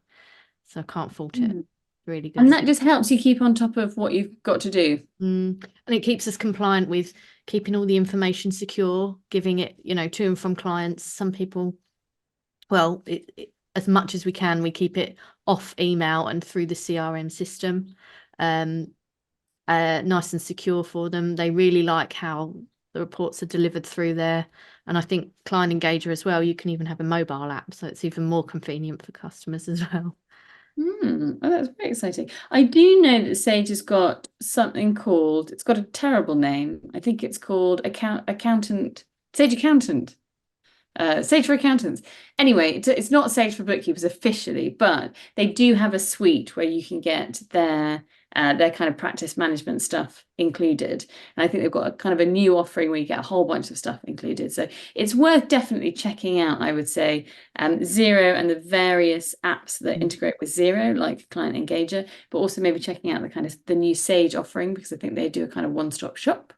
So I can't fault it. Really good. And that just helps you keep on top of what you've got to do. And it keeps us compliant with keeping all the information secure, giving it, to and from clients. Some people, well, as much as we can, we keep it off email and through the CRM system, nice and secure for them. They really like how the reports are delivered through there. And I think Client Engager as well, you can even have a mobile app, so it's even more convenient for customers as well. Oh, that's very exciting. I do know that Sage has got something called, it's got a terrible name. I think it's called Sage Accountant. Sage for accountants. Anyway, it's not Sage for bookkeepers officially, but they do have a suite where you can get their kind of practice management stuff included. And I think they've got a kind of a new offering where you get a whole bunch of stuff included. So it's worth definitely checking out, I would say, Xero and the various apps that integrate with Xero, like Client Engager, but also maybe checking out the new Sage offering, because I think they do a kind of one-stop shop.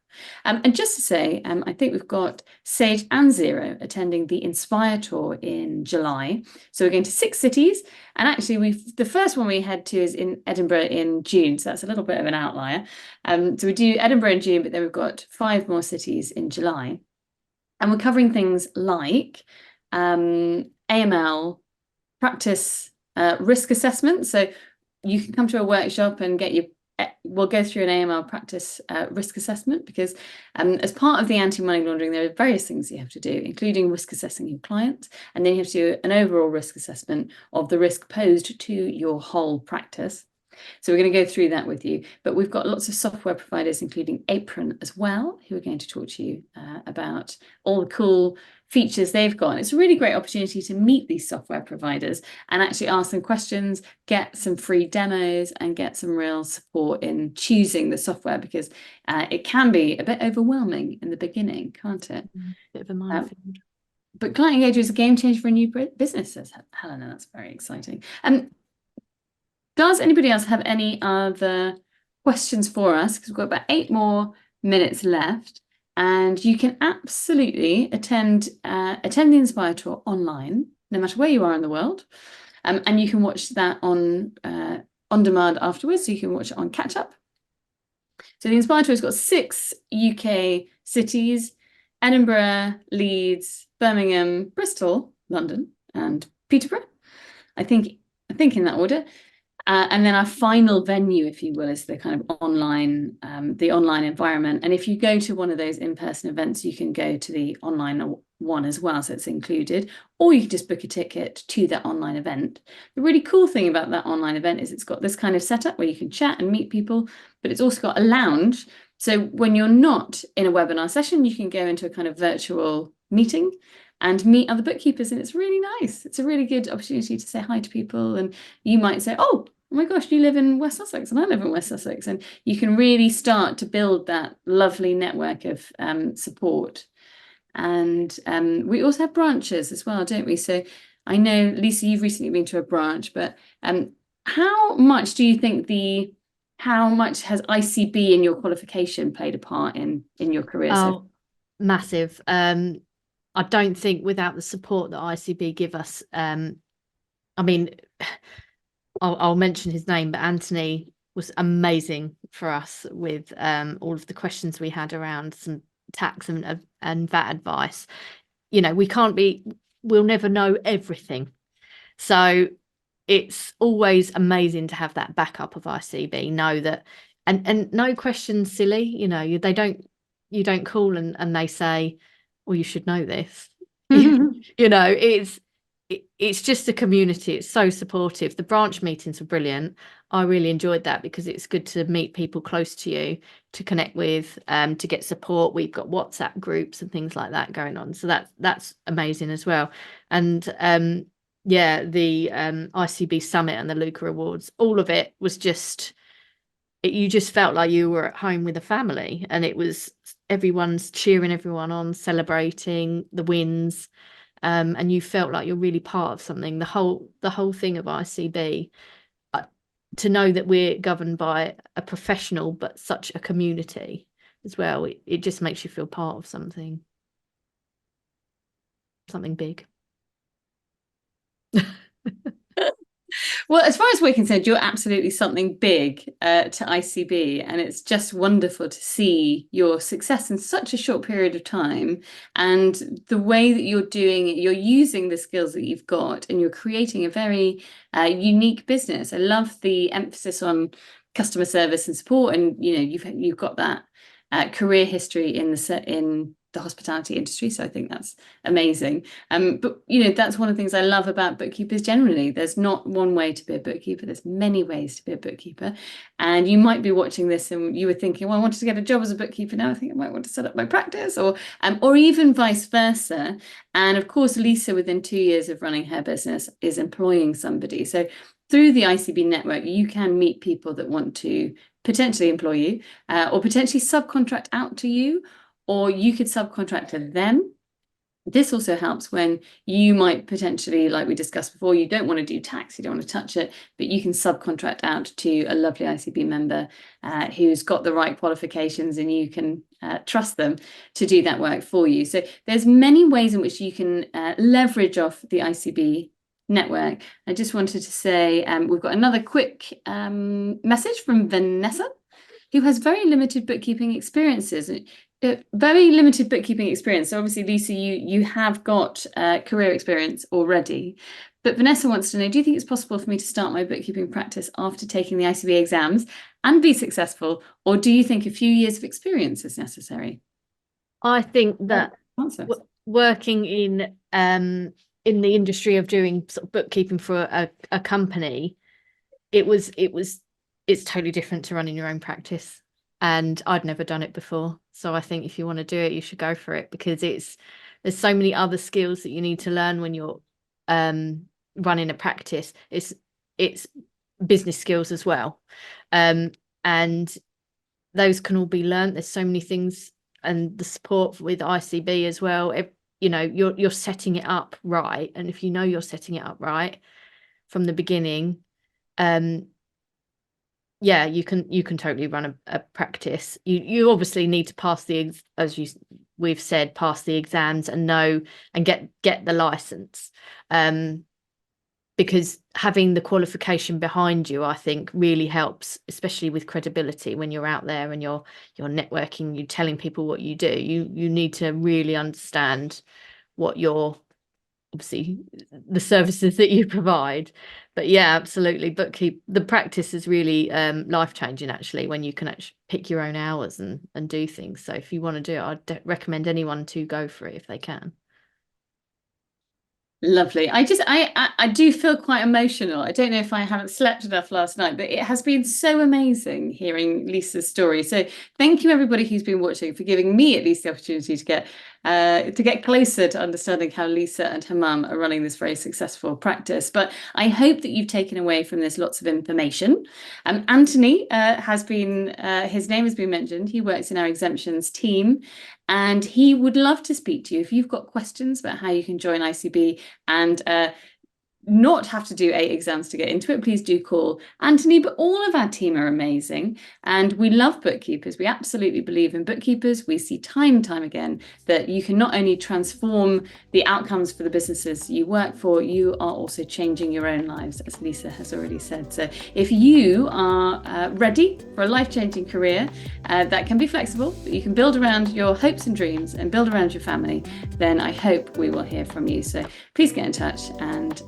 And just to say, I think we've got Sage and Xero attending the Inspire Tour in July. So we're going to 6 cities. And actually, the first one we head to is in Edinburgh in June. So that's a little bit of an outlier. So we do Edinburgh in June, but then we've got 5 more cities in July. And we're covering things like AML, practice risk assessment. So you can come to a workshop and we'll go through an AML practice risk assessment, because as part of the anti-money laundering, there are various things you have to do, including risk assessing your client, and then you have to do an overall risk assessment of the risk posed to your whole practice. So we're going to go through that with you, but we've got lots of software providers, including Apron as well, who are going to talk to you about all the cool features they've got. And it's a really great opportunity to meet these software providers and actually ask them questions, get some free demos, and get some real support in choosing the software, because it can be a bit overwhelming in the beginning, can't it? Bit of a minefield. But Client Engager is a game changer for a new business, says Helena. That's very exciting. Does anybody else have any other questions for us? Because we've got about 8 more minutes left, and you can absolutely attend the Inspire Tour online, no matter where you are in the world, and you can watch that on demand afterwards. So you can watch it on catch up. So the Inspire Tour has got 6 UK cities: Edinburgh, Leeds, Birmingham, Bristol, London, and Peterborough. I think in that order. And then our final venue, if you will, is the kind of online environment. And if you go to one of those in-person events, you can go to the online one as well, so it's included, or you can just book a ticket to that online event. The really cool thing about that online event is it's got this kind of setup where you can chat and meet people, but it's also got a lounge. So when you're not in a webinar session, you can go into a kind of virtual meeting and meet other bookkeepers, and it's really nice. It's a really good opportunity to say hi to people, and you might say, oh my gosh, you live in West Sussex and I live in West Sussex, and you can really start to build that lovely network of support. And we also have branches as well, don't we? So I know, Lisa, you've recently been to a branch, but how much do you think how much has ICB in your qualification played a part in your career? Oh, massive. I don't think without the support that ICB give us, I mean, I'll mention his name, but Anthony was amazing for us with all of the questions we had around some tax and VAT advice. You know, we'll never know everything. So it's always amazing to have that backup of ICB, know that, and no questions silly, you know, you don't call and they say, well, you should know this. You know, it's just a community. It's so supportive. The branch meetings were brilliant. I really enjoyed that because it's good to meet people close to you, to connect with, to get support. We've got WhatsApp groups and things like that going on. So that's amazing as well. And yeah, the ICB Summit and the Luca Awards, all of it was just, you just felt like you were at home with a family, and it was everyone's cheering everyone on, celebrating the wins. And you felt like you're really part of something. The whole thing of ICB, to know that we're governed by a professional but such a community as well, it just makes you feel part of something big. Well, as far as we're concerned, you're absolutely something big to ICB, and it's just wonderful to see your success in such a short period of time, and the way that you're doing it, you're using the skills that you've got, and you're creating a very unique business. I love the emphasis on customer service and support, and you know you've got that career history in the hospitality industry, so I think that's amazing. But you know, that's one of the things I love about bookkeepers generally. There's not one way to be a bookkeeper, there's many ways to be a bookkeeper. And you might be watching this and you were thinking, well, I wanted to get a job as a bookkeeper, now I think I might want to set up my practice, or even vice versa. And of course, Lisa, within 2 years of running her business, is employing somebody. So through the ICB network, you can meet people that want to potentially employ you, or potentially subcontract out to you, or you could subcontract to them. This also helps when you might potentially, like we discussed before, you don't want to do tax, you don't want to touch it, but you can subcontract out to a lovely ICB member who's got the right qualifications, and you can trust them to do that work for you. So there's many ways in which you can leverage off the ICB network. I just wanted to say we've got another quick message from Vanessa, who has very limited bookkeeping experiences. Very limited bookkeeping experience. So obviously, Lisa, you have got career experience already. But Vanessa wants to know, do you think it's possible for me to start my bookkeeping practice after taking the ICB exams and be successful? Or do you think a few years of experience is necessary? I think that working in the industry of doing sort of bookkeeping for a company, it's totally different to running your own practice. And I'd never done it before. So I think if you want to do it, you should go for it, because there's so many other skills that you need to learn when you're running a practice. It's business skills as well. And those can all be learned. There's so many things, and the support with ICB as well. You know, you're setting it up right. And if you know you're setting it up right from the beginning, yeah, you can totally run a practice. You obviously need to pass we've said, pass the exams and know and get the license, because having the qualification behind you, I think, really helps, especially with credibility when you're out there and you're networking, you're telling people what you do. You need to really understand what you're, obviously, the services that you provide. But yeah, absolutely, the practice is really life-changing, actually, when you can actually pick your own hours and do things. So if you want to do it, I'd recommend anyone to go for it if they can. Lovely. I do feel quite emotional. I don't know if I haven't slept enough last night, but it has been so amazing hearing Lisa's story. So thank you, everybody who's been watching, for giving me at least the opportunity to get closer to understanding how Lisa and her mum are running this very successful practice. But I hope that you've taken away from this lots of information. Anthony his name has been mentioned. He works in our exemptions team, and he would love to speak to you if you've got questions about how you can join ICB and not have to do 8 exams to get into it, please do call Anthony. But all of our team are amazing, and we love bookkeepers. We absolutely believe in bookkeepers. We see time and time again that you can not only transform the outcomes for the businesses you work for, you are also changing your own lives, as Lisa has already said. So if you are ready for a life-changing career that can be flexible, that you can build around your hopes and dreams and build around your family, then I hope we will hear from you. So please get in touch and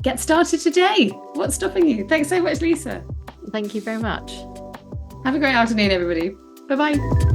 get started today. What's stopping you? Thanks so much, Lisa. Thank you very much. Have a great afternoon, everybody. Bye-bye.